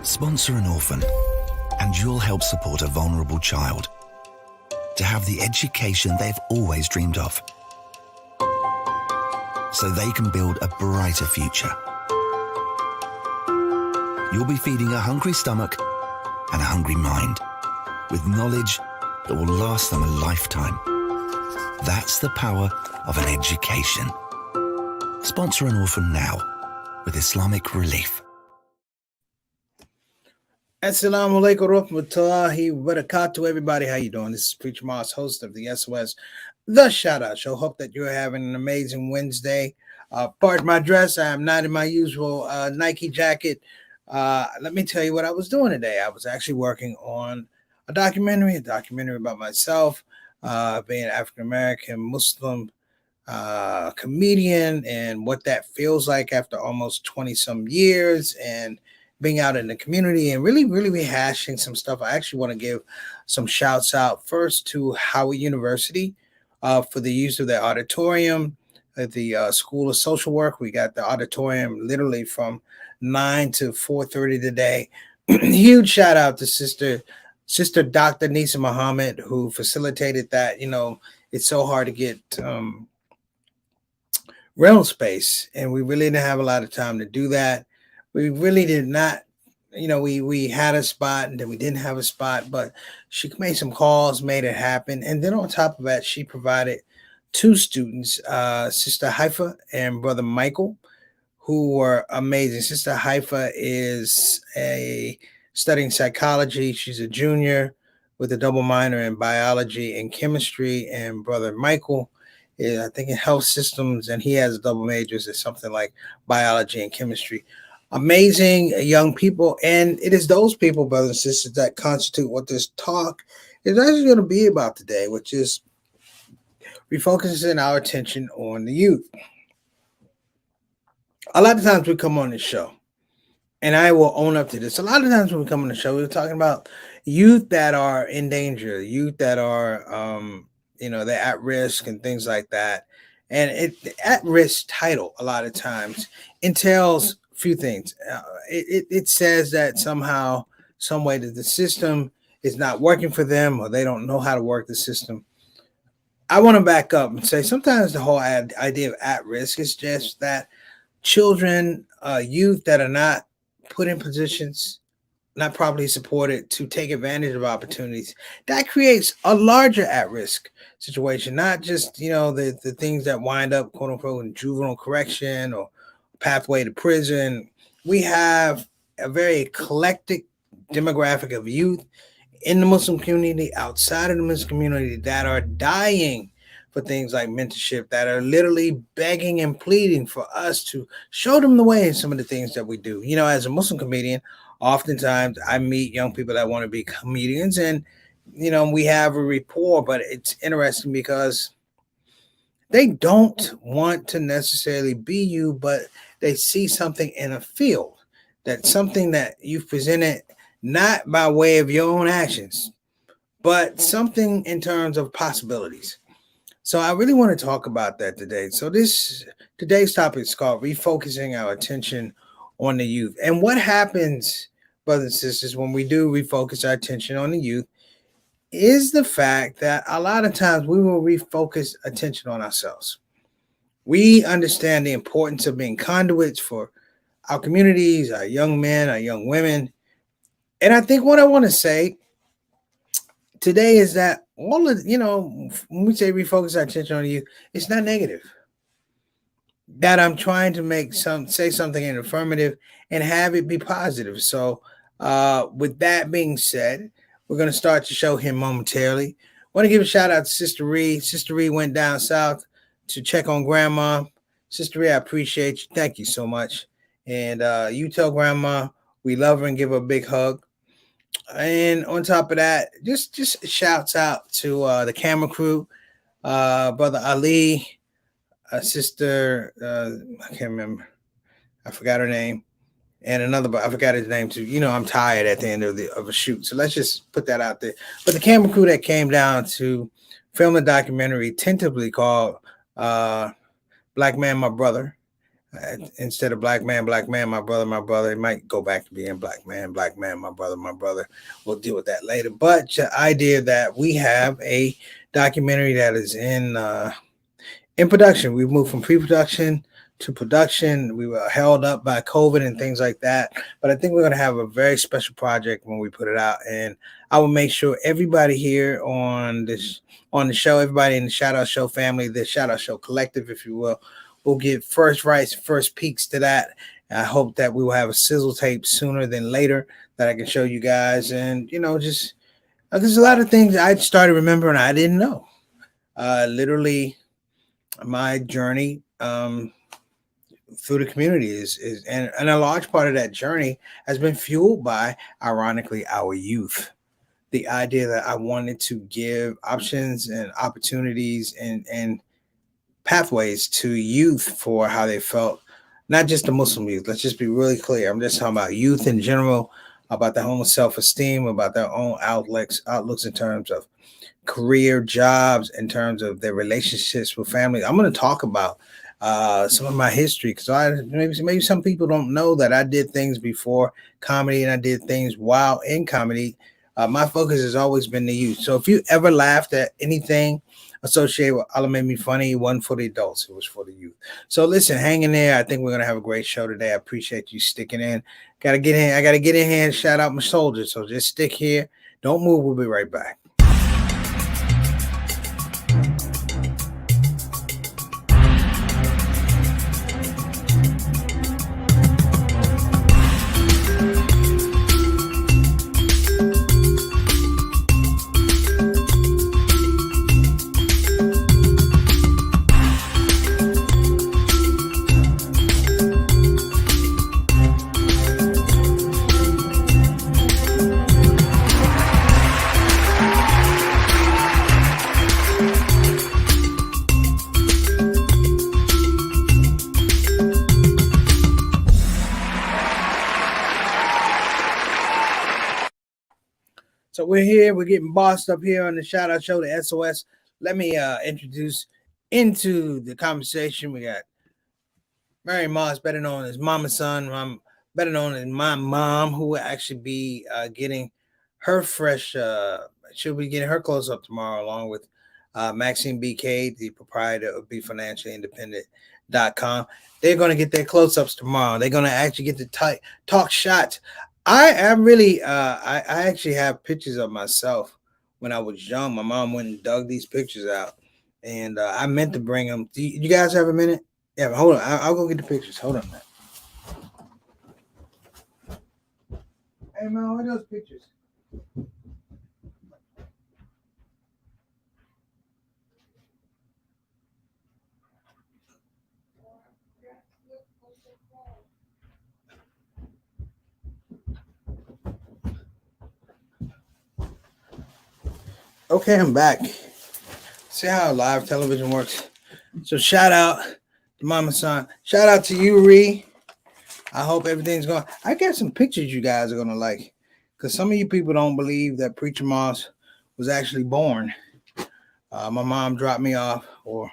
Sponsor an orphan, and you'll help support a vulnerable child to have the education they've always dreamed of, so they can build a brighter future. You'll be feeding a hungry stomach and a hungry mind with knowledge that will last them a lifetime. That's the power of an education. Sponsor an orphan now with Islamic Relief. Assalamu alaikum warahmatullahi wabarakatuh, everybody. How you doing? This is Preacher Moss, host of the SOS, the ShOUT Show. Hope that you're having an amazing Wednesday. Pardon my dress. I am not in my usual Nike jacket. Let me tell you what I was doing today. I was actually working on a documentary about myself, being an African-American Muslim comedian, and what that feels like after almost 20-some years, and being out in the community and really rehashing some stuff. I actually want to give some shouts out first to Howard University for the use of their auditorium at the School of Social Work. We got the auditorium literally from 9 to 4:30 today. Huge shout out to Sister Dr. Nisa Muhammad, who facilitated that. You know, it's so hard to get rental space, and we really didn't have a lot of time to do that. We really did not, we had a spot and then we didn't have a spot, but she made some calls, made it happen. And then on top of that, she provided two students, Sister Haifa and Brother Michael, who were amazing. Sister Haifa is studying psychology. She's a junior with a double minor in biology and chemistry. And Brother Michael is, I think, in health systems, and he has double majors in something like biology and chemistry. Amazing young people, and it is those people, brothers and sisters, that constitute what this talk is actually going to be about today, which is refocusing our attention on the youth. A lot of times we come on this show, and I will own up to this. A lot of times when we come on the show, we're talking about youth that are in danger, youth that are, they're at risk and things like that. And the at-risk title a lot of times entails few things. It says that somehow, some way that the system is not working for them, or they don't know how to work the system. I want to back up and say sometimes the whole idea of at risk is just that children, youth that are not put in positions, not properly supported to take advantage of opportunities, that creates a larger at-risk situation, not just, the things that wind up, quote unquote, in juvenile correction or pathway to prison. We have a very eclectic demographic of youth in the Muslim community, outside of the Muslim community, that are dying for things like mentorship, that are literally begging and pleading for us to show them the way in some of the things that we do. As a Muslim comedian, oftentimes I meet young people that want to be comedians, and we have a rapport, but it's interesting because they don't want to necessarily be you, but they see something in a field, that's something that you've presented, not by way of your own actions, but something in terms of possibilities. So I really want to talk about that today. So today's topic is called refocusing our attention on the youth. And what happens, brothers and sisters, when we do refocus our attention on the youth is the fact that a lot of times we will refocus attention on ourselves. We understand the importance of being conduits for our communities, our young men, our young women. And I think what I want to say today is that all of, when we say refocus our attention on you, it's not negative. That I'm trying to say something in affirmative and have it be positive. So with that being said, we're going to start to show him momentarily. I want to give a shout out to Sister Ree. Sister Ree went down south to check on Grandma. Sister Ree, I appreciate you. Thank you so much. And you tell Grandma we love her and give her a big hug. And on top of that, just shouts out to the camera crew, Brother Ali, Sister, I can't remember. I forgot her name. And another, I forgot his name too. I'm tired at the end of a shoot. So let's just put that out there. But the camera crew that came down to film a documentary tentatively called Black Man, My Brother. Instead of black man, my brother. It might go back to being black man, my brother, my brother. We'll deal with that later. But the idea that we have a documentary that is in production. We've moved from pre-production to production. We were held up by COVID and things like that. But I think we're going to have a very special project when we put it out. And I will make sure everybody here on the show, everybody in the Shout Out Show family, the Shout Out Show collective, if you will get first rights, first peeks to that. I hope that we will have a sizzle tape sooner than later that I can show you guys. And, just there's a lot of things I started remembering I didn't know. Literally, my journey through the community is and a large part of that journey has been fueled by, ironically, our youth. The idea that I wanted to give options and opportunities and pathways to youth for how they felt, not just the Muslim youth. Let's just be really clear. I'm just talking about youth in general, about their own self-esteem, about their own outlooks in terms of career, jobs, in terms of their relationships with family. I'm going to talk about some of my history because maybe some people don't know that I did things before comedy and I did things while in comedy. My focus has always been the youth. So if you ever laughed at anything associated with Allah Made Me Funny, it wasn't for the adults, it was for the youth. So listen, hang in there. I think we're going to have a great show today. I appreciate you sticking in. I got to get in here and shout out my soldiers. So just stick here. Don't move. We'll be right back. So we're here. We're getting bossed up here on the Shout Out Show, the SOS. Let me introduce into the conversation. We got Mary Moss, better known as Mama Son, better known as my mom, who will actually be getting her fresh. She'll be getting her close up tomorrow, along with Maxine BK, the proprietor of BeFinanciallyIndependent.com. They're going to get their close ups tomorrow. They're going to actually get to talk shots. I am really, I actually have pictures of myself when I was young. My mom went and dug these pictures out, and I meant to bring them. Do you guys have a minute? Yeah, hold on. I'll go get the pictures. Hold on, man. Hey, man, where are those pictures? Okay, I'm back. See how live television works. So shout out to Mama Son. Shout out to you, Ree. I hope everything's going. I got some pictures you guys are gonna like, because some of you people don't believe that Preacher Moss was actually born. My mom dropped me off, or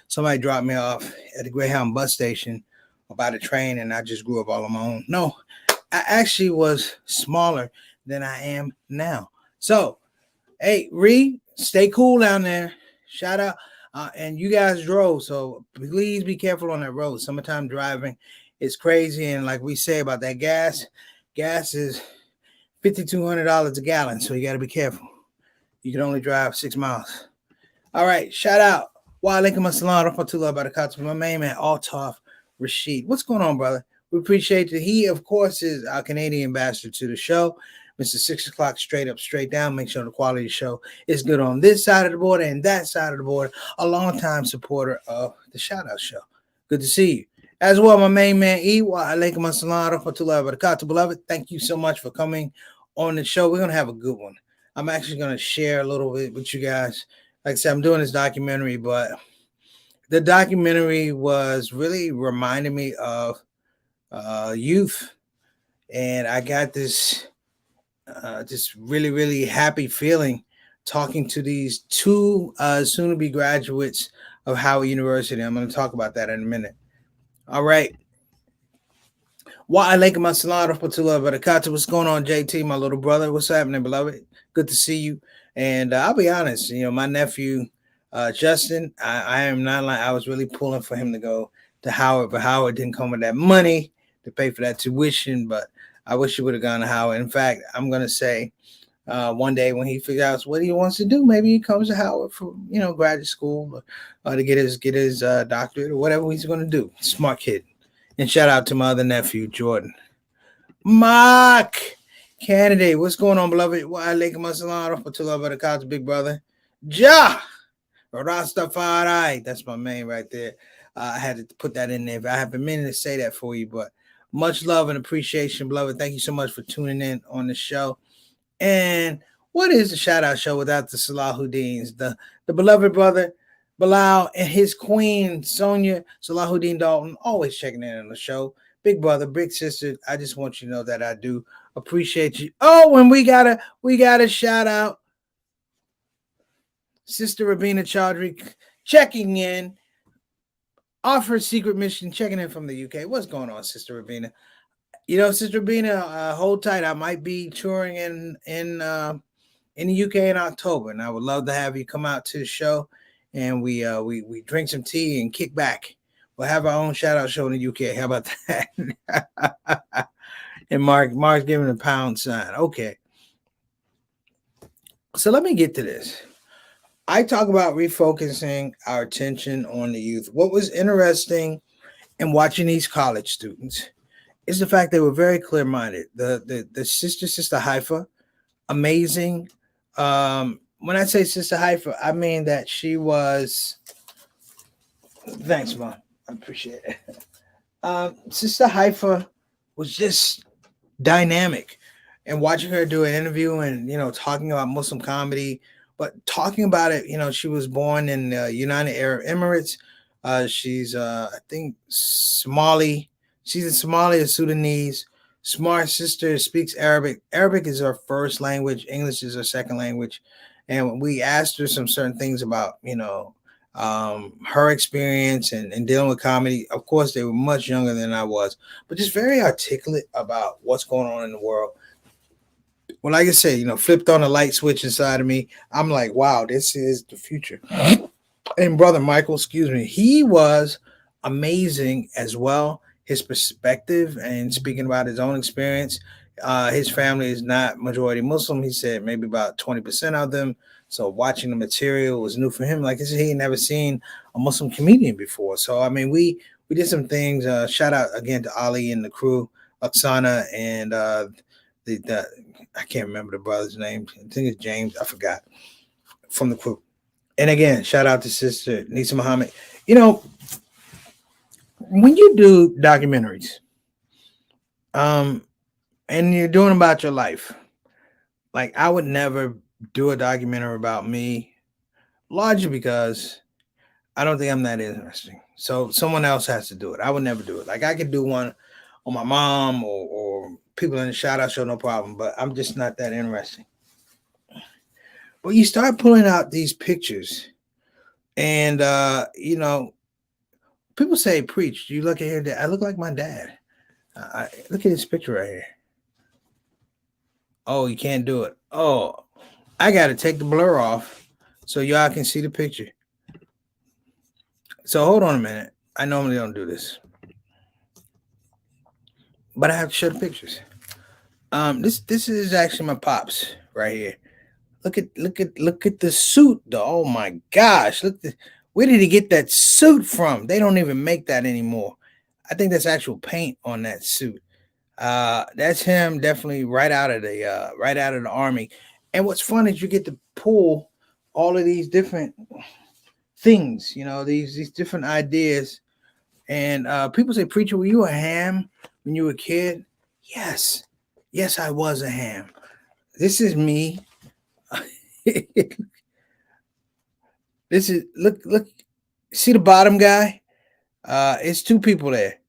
somebody dropped me off at the Greyhound bus station or by the train, and I just grew up all on my own. No, I actually was smaller than I am now. So, hey, Ree, stay cool down there. Shout out. And you guys drove, so please be careful on that road. Summertime driving is crazy. And like we say about that gas is $5,200 a gallon. So you got to be careful. You can only drive 6 miles. All right. Shout out. Wa alaikum assalam rahmatullah barakatuh. My main man, Altaf Rashid. What's going on, brother? We appreciate it. He, of course, is our Canadian ambassador to the show. Mr. 6 o'clock, straight up, straight down. Make sure the quality of the show is good on this side of the border and that side of the border. A longtime supporter of the Shout Out Show. Good to see you. As well, my main man, E. Wa alaikum assalam rahmatullah barakatuh. Beloved, thank you so much for coming on the show. We're going to have a good one. I'm actually going to share a little bit with you guys. Like I said, I'm doing this documentary, but the documentary was really reminding me of youth. And I got this just really, really happy feeling talking to these two soon-to-be graduates of Howard University. I'm going to talk about that in a minute. All right. Wa alaikum assalam rahmatullah barakatuh. What's going on, JT, my little brother? What's happening, beloved? Good to see you. And I'll be honest, my nephew, Justin, I am not like I was really pulling for him to go to Howard, but Howard didn't come with that money to pay for that tuition. But I wish he would have gone to Howard. In fact, I'm gonna say one day when he figures out what he wants to do, maybe he comes to Howard for graduate school to get his doctorate or whatever he's going to do. Smart kid. And shout out to my other nephew, Jordan. Mark candidate, what's going on, beloved? Wa alaikum assalam rahmatullah barakatuh, big brother. Ja Rastafari. That's my man right there. I had to put that in there. I have been meaning to say that for you, but much love and appreciation, beloved. Thank you so much for tuning in on the show. And what is the shout out show without the Salahuddins, the beloved brother Bilal and his queen Sonia Salahuddin Dalton, always checking in on the show. Big brother, big sister, I just want you to know that I do appreciate you. Oh, and we gotta shout out Sister Rabina Chaudhry checking in off her secret mission, checking in from the UK. What's going on, Sister Rabina? Sister Rabina, hold tight. I might be touring in the UK in October, and I would love to have you come out to the show, and we drink some tea and kick back. We'll have our own shout out show in the UK. How about that? And Mark's giving a pound sign. Okay. So let me get to this. I talk about refocusing our attention on the youth. What was interesting in watching these college students is the fact they were very clear minded. The sister Haifa, amazing. When I say Sister Haifa, I mean that she was. Thanks, Mom. I appreciate it. Sister Haifa was just dynamic, and watching her do an interview and talking about Muslim comedy, but talking about it. She was born in the United Arab Emirates. She's I think Somali. She's in Somalia, Sudanese. Smart sister, speaks Arabic. Arabic is her first language. English is her second language. And we asked her some certain things about, her experience and dealing with comedy. Of course, they were much younger than I was, but just very articulate about what's going on in the world. Well, like I said, flipped on a light switch inside of me. I'm like, wow, this is the future. And brother Michael, excuse me, he was amazing as well. His perspective and speaking about his own experience. His family is not majority Muslim. He said maybe about 20% of them. So watching the material was new for him. Like I said, he had never seen a Muslim comedian before. So I mean, we did some things. Shout out again to Ali and the crew, Oksana and the I can't remember the brother's name. I think it's James. I forgot from the crew. And again, shout out to Sister Nisa Muhammad. When you do documentaries, and you're doing about your life, like I would never do a documentary about me, largely because I don't think I'm that interesting. So someone else has to do it. I would never do it. Like I could do one on my mom or people in the shout out show, no problem, but I'm just not that interesting. But you start pulling out these pictures, and people say, "Preach." You look at here, I look like my dad. Look at this picture right here. Oh, you can't do it. Oh, I got to take the blur off so y'all can see the picture. So hold on a minute. I normally don't do this, but I have to show the pictures. This is actually my pops right here. Look at the suit though. Oh my gosh! Where did he get that suit from? They don't even make that anymore. I think that's actual paint on that suit. That's him definitely right out of the army. And what's fun is you get to pull all of these different things, these different ideas. And people say, "Preacher, were you a ham when you were a kid?" Yes, I was a ham. This is me. This is look. See the bottom guy? It's two people there.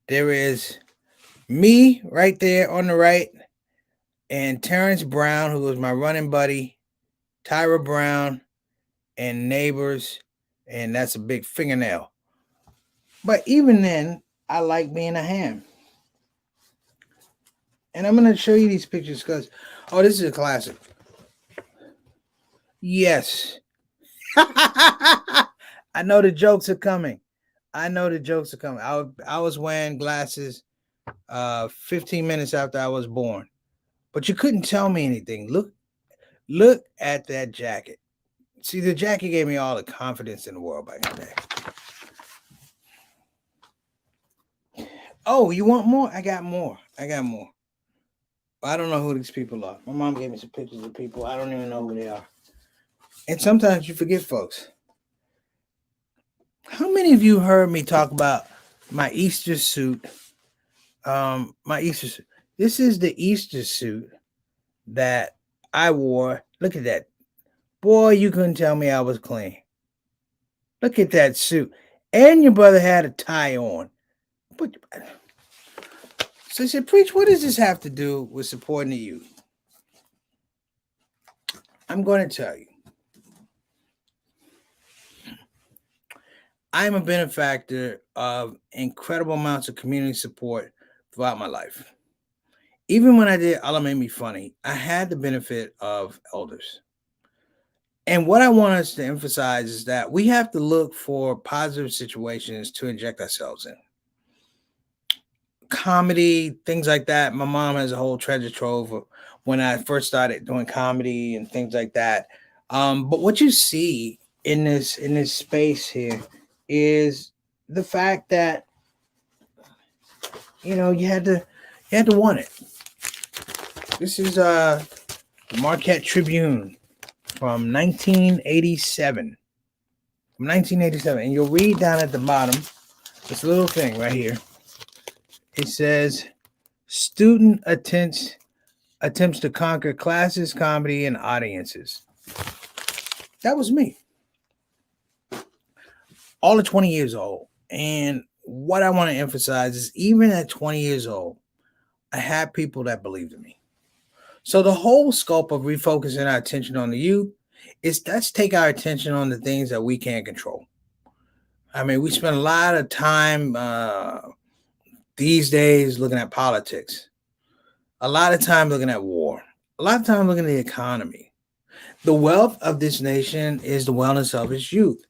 There is me right there on the right, and Terrence Brown, who was my running buddy, Tyra Brown, and Neighbors, and that's a big fingernail. But even then, I like being a ham. And I'm gonna show you these pictures because, oh, this is a classic. Yes. I know the jokes are coming. I know the jokes are coming. I was wearing glasses 15 minutes after I was born. But you couldn't tell me anything. Look at that jacket. See, the jacket gave me all the confidence in the world back in the day. Oh, you want more? I got more. I got more. I don't know who these people are. My mom gave me some pictures of people. I don't even know who they are. And sometimes you forget folks. How many of you heard me talk about my Easter suit? My Easter suit. This is the Easter suit that I wore. Look at that. Boy, you couldn't tell me I was clean. Look at that suit. And your brother had a tie on. But so I said, Preach, what does this have to do with supporting the youth? I'm going to tell you. I am a benefactor of incredible amounts of community support throughout my life. Even when I did Allah Made Me Funny, I had the benefit of elders. And what I want us to emphasize is that we have to look for positive situations to inject ourselves in. Comedy, things like that. My mom has a whole treasure trove of when I first started doing comedy and things like that. But what you see in this space here is the fact that you had to want it. This is the Marquette Tribune from 1987. From 1987, and you'll read down at the bottom this little thing right here. It says, "Student attempts to conquer classes, comedy, and audiences." That was me. All at 20 years old. And what I want to emphasize is even at 20 years old, I had people that believed in me. So the whole scope of refocusing our attention on the youth is let's take our attention on the things that we can't control. I mean, we spend a lot of time these days looking at politics, a lot of time looking at war, a lot of time looking at the economy. The wealth of this nation is the wellness of its youth.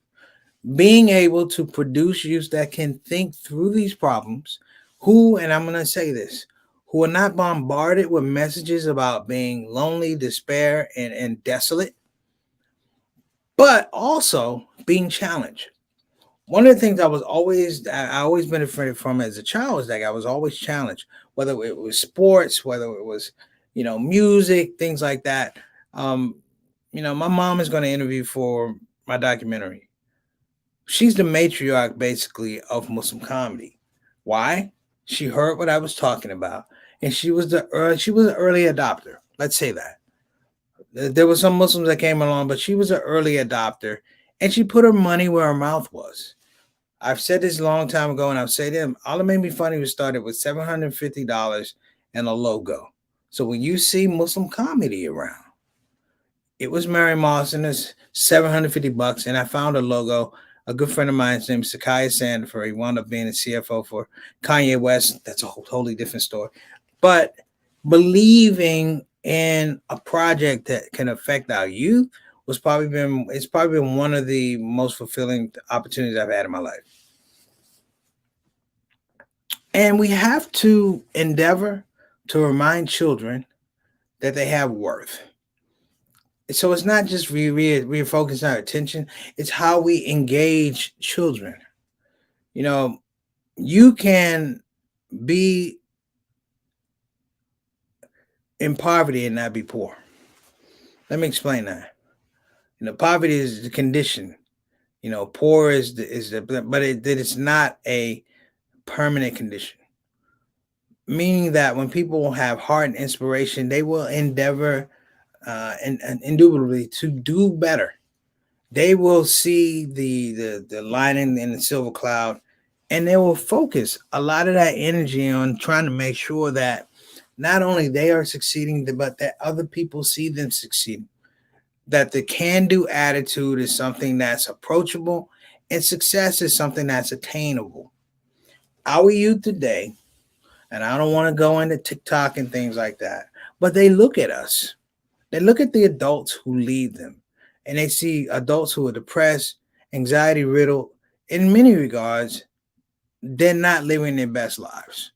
Being able to produce youth that can think through these problems, and I'm going to say this, who are not bombarded with messages about being lonely, despair, and desolate, but also being challenged. One of the things I always benefited from as a child was that I was always challenged, whether it was sports, whether it was, music, things like that. My mom is going to interview for my documentary. She's the matriarch, basically, of Muslim comedy. Why? She heard what I was talking about, and she was an early adopter. Let's say that. There were some Muslims that came along, but she was an early adopter, and she put her money where her mouth was. I've said this a long time ago, and I've said it. All It Made Me Funny was started with $750 and a logo. So when you see Muslim comedy around, it was Mary Moss and it's $750, and I found a logo. A good friend of mine, his name is Sakiah Sandifer. He wound up being a CFO for Kanye West. That's a totally different story. But believing in a project that can affect our youth it's probably been one of the most fulfilling opportunities I've had in my life. And we have to endeavor to remind children that they have worth. So it's not just refocusing our attention, it's how we engage children. You can be in poverty and not be poor. Let me explain that. Poverty is the condition. Poor is but it's not a permanent condition. Meaning that when people have heart and inspiration, they will endeavor and indubitably to do better. They will see the lining in the silver cloud, and they will focus a lot of that energy on trying to make sure that not only they are succeeding, but that other people see them succeeding. That the can-do attitude is something that's approachable, and success is something that's attainable. Our youth today, And I don't want to go into TikTok and things like that. But they look at us. They look at the adults who lead them. And they see adults who are depressed, anxiety riddled. In many regards, they're not living their best lives.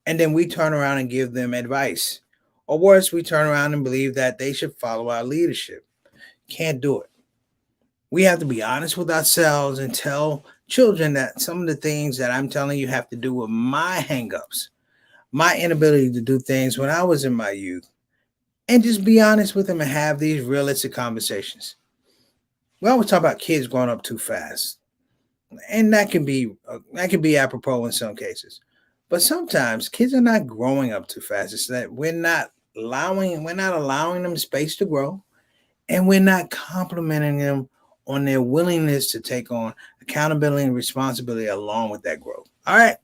And then we turn around and give them advice. Or worse, we turn around and believe that they should follow our leadership. Can't do it. We have to be honest with ourselves and tell children that some of the things that I'm telling you have to do with my hangups, my inability to do things when I was in my youth, and just be honest with them and have these realistic conversations. We always talk about kids growing up too fast, and that can be apropos in some cases. But sometimes kids are not growing up too fast. It's that we're not allowing them space to grow, and we're not complimenting them on their willingness to take on accountability and responsibility along with that growth. All right.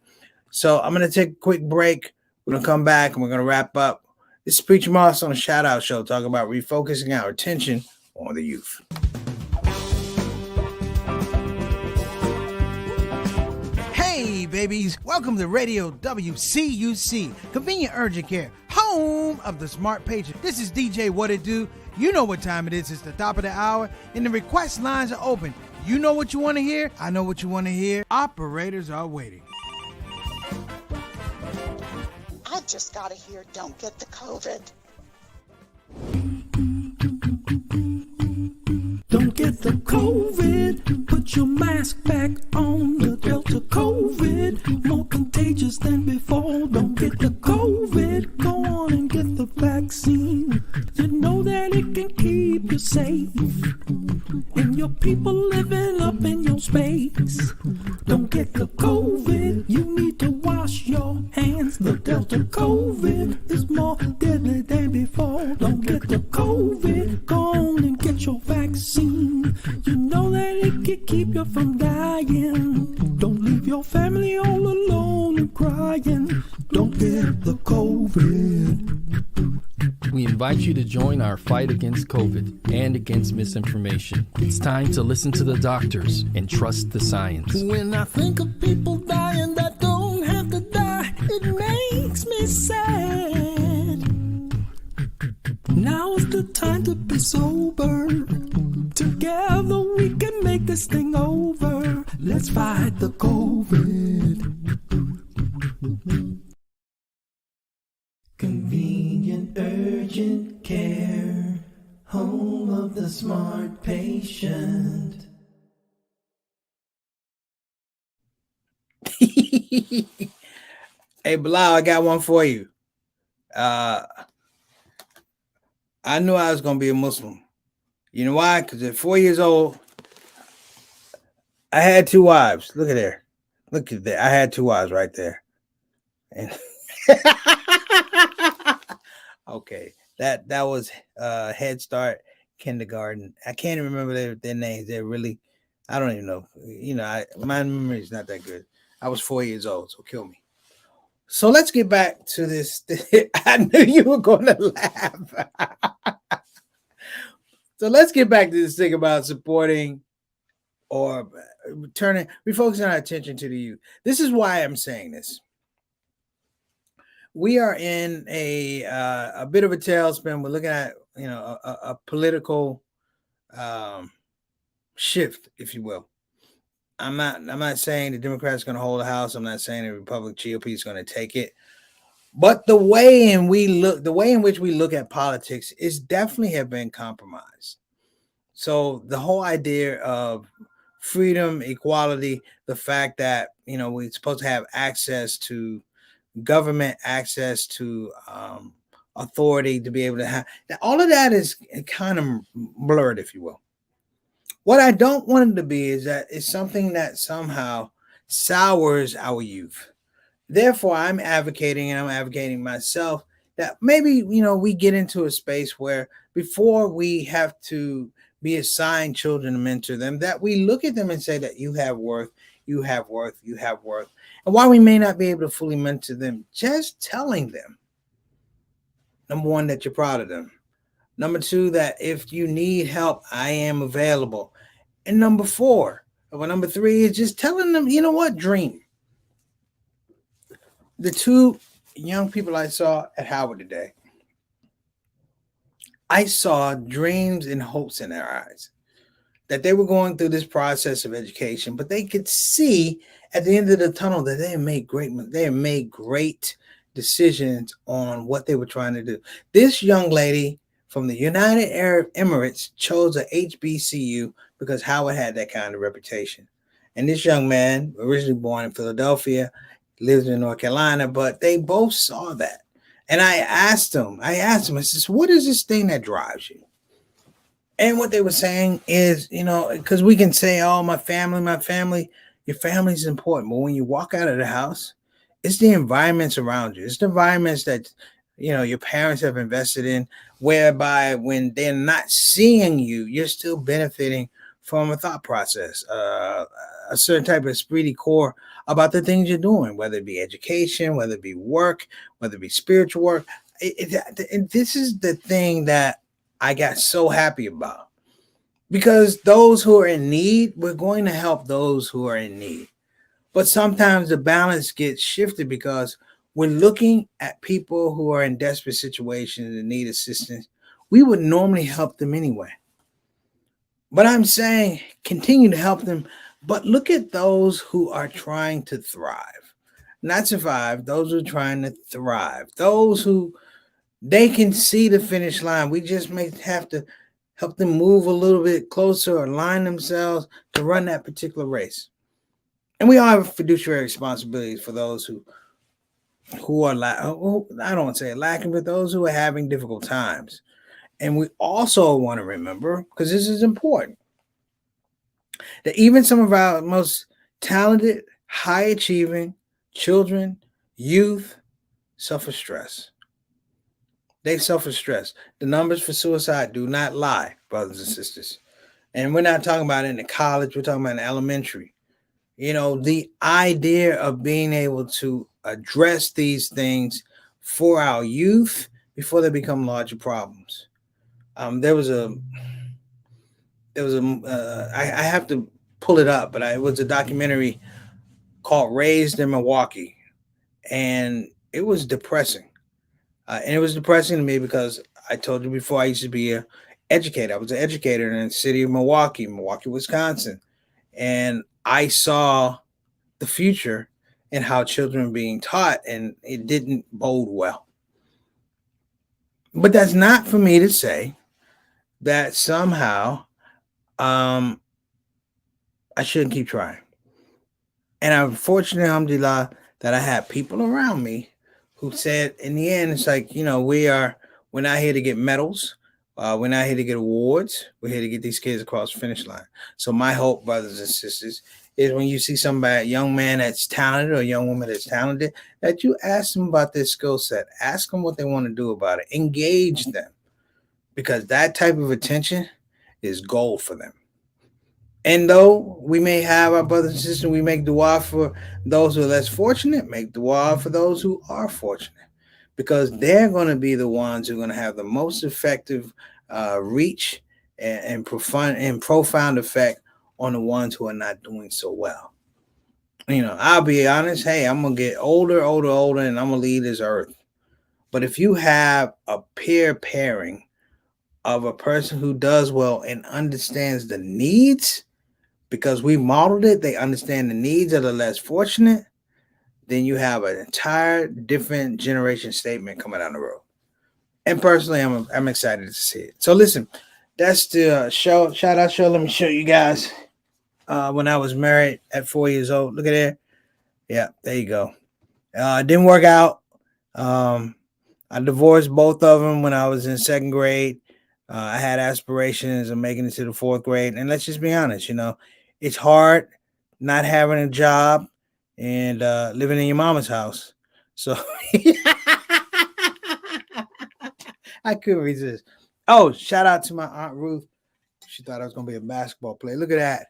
So I'm going to take a quick break. We're going to come back and we're going to wrap up. This is Preacher Moss on the Shout Out Show, talking about refocusing our attention on the youth. Hey, babies. Welcome to Radio WCUC, Convenient Urgent Care, home of the smart patient. This is DJ What It Do. You know what time it is. It's the top of the hour, and the request lines are open. You know what you want to hear. I know what you want to hear. Operators are waiting. I just got to hear Don't Get the COVID. Don't get the COVID. Put your mask back on. The Delta COVID, more contagious than before. Don't get the COVID. Go on and get the vaccine. You know that it can keep you safe, and your people living up in your space. Don't get the COVID. You need to wash your hands. The Delta COVID is more deadly than before. Don't get the COVID. Go on and get your vaccine. You know that it can keep you from dying. Don't leave your family all alone and crying. Don't get the COVID. We invite you to join our fight against COVID and against misinformation. It's time to listen to the doctors and trust the science. When I think of people dying that don't have to die, it makes me sad. Now's the time to be sober. Together we can make this thing over. Let's fight the COVID. Convenient urgent care, home of the smart patient. Hey, Bilal, I got one for you. I knew I was going to be a Muslim. You know why? Because at 4 years old, I had two wives. Look at there. Look at that. I had two wives right there. And okay. That was Head Start, kindergarten. I can't even remember their names. They're really, I don't even know. You know, my memory is not that good. I was 4 years old, so kill me. So let's get back to this. I knew you were going to laugh. So let's get back to this thing about supporting or refocusing our attention to the youth. This is why I'm saying this. We are in a bit of a tailspin. We're looking at, a political shift, if you will. I'm not saying the Democrats are going to hold the House. I'm not saying the Republican GOP is going to take it. But the way in which we look at politics is definitely have been compromised. So the whole idea of freedom, equality, the fact that, we're supposed to have access to government, access to authority to be able to have, all of that is kind of blurred, if you will. What I don't want it to be is that it's something that somehow sours our youth. Therefore, I'm advocating myself that maybe, we get into a space where before we have to be assigned children to mentor them, that we look at them and say that you have worth, you have worth, you have worth. And while we may not be able to fully mentor them, just telling them, number one, that you're proud of them. Number two, that if you need help, I am available. And number three is just telling them, dream. The two young people I saw at Howard today, I saw dreams and hopes in their eyes that they were going through this process of education, but they could see at the end of the tunnel that they had made great decisions on what they were trying to do. This young lady from the United Arab Emirates chose a HBCU because Howard had that kind of reputation. And this young man, originally born in Philadelphia, lives in North Carolina, but they both saw that. And I said, what is this thing that drives you? And what they were saying is, because we can say, oh, my family, your family is important. But when you walk out of the house, it's the environments around you. It's the environments that, your parents have invested in, whereby when they're not seeing you, you're still benefiting from a thought process, a certain type of esprit de corps about the things you're doing, whether it be education, whether it be work, whether it be spiritual work. This is the thing that I got so happy about, because those who are in need, we're going to help those who are in need. But sometimes the balance gets shifted because when looking at people who are in desperate situations and need assistance, we would normally help them anyway. But I'm saying continue to help them, but look at those who are trying to thrive, not survive, those who are trying to thrive, those who they can see the finish line. We just may have to help them move a little bit closer or align themselves to run that particular race. And we all have fiduciary responsibilities for those who are, I don't want to say lacking, but those who are having difficult times. And we also want to remember, because this is important, that even some of our most talented, high achieving children, youth, suffer stress. They suffer stress. The numbers for suicide do not lie, brothers and sisters. And we're not talking about in the college, we're talking about in elementary. The idea of being able to address these things for our youth before they become larger problems. I have to pull it up, but it was a documentary called Raised in Milwaukee, and it was depressing. And it was depressing to me because I told you before, I used to be an educator. I was an educator in the city of Milwaukee, Wisconsin. And I saw the future and how children were being taught, and it didn't bode well. But that's not for me to say that somehow I shouldn't keep trying. And I'm fortunate, alhamdulillah, that I had people around me who said, in the end, it's like, we're not here to get medals. We're not here to get awards. We're here to get these kids across the finish line. So my hope, brothers and sisters, is when you see somebody, a young man that's talented or a young woman that's talented, that you ask them about their skill set. Ask them what they want to do about it. Engage them, because that type of attention is gold for them. And though we may have our brothers and sisters, we make dua for those who are less fortunate, make dua for those who are fortunate, because they're going to be the ones who are going to have the most effective reach and profound effect on the ones who are not doing so well. I'll be honest, hey, I'm going to get older, and I'm going to leave this earth. But if you have a peer pairing of a person who does well and understands the needs, because we modeled it, they understand the needs of the less fortunate, then you have an entire different generation statement coming down the road. And personally, I'm excited to see it. So listen, that's the show. Shout out show. Let me show you guys when I was married at 4 years old. Look at there. Yeah, there you go. It didn't work out. I divorced both of them when I was in second grade. I had aspirations of making it to the fourth grade. And let's just be honest, it's hard not having a job and living in your mama's house. So I couldn't resist. Oh, shout out to my Aunt Ruth. She thought I was going to be a basketball player. Look at that.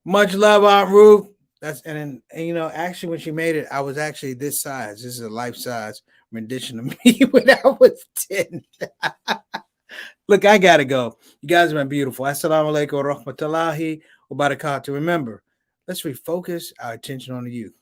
Much love, Aunt Ruth. Actually, when she made it, I was actually this size. This is a life-size rendition of me when I was 10. Look, I got to go. You guys have been beautiful. Assalamu alaikum wa rahmatullahi wa barakatuh. Remember, let's refocus our attention on the youth.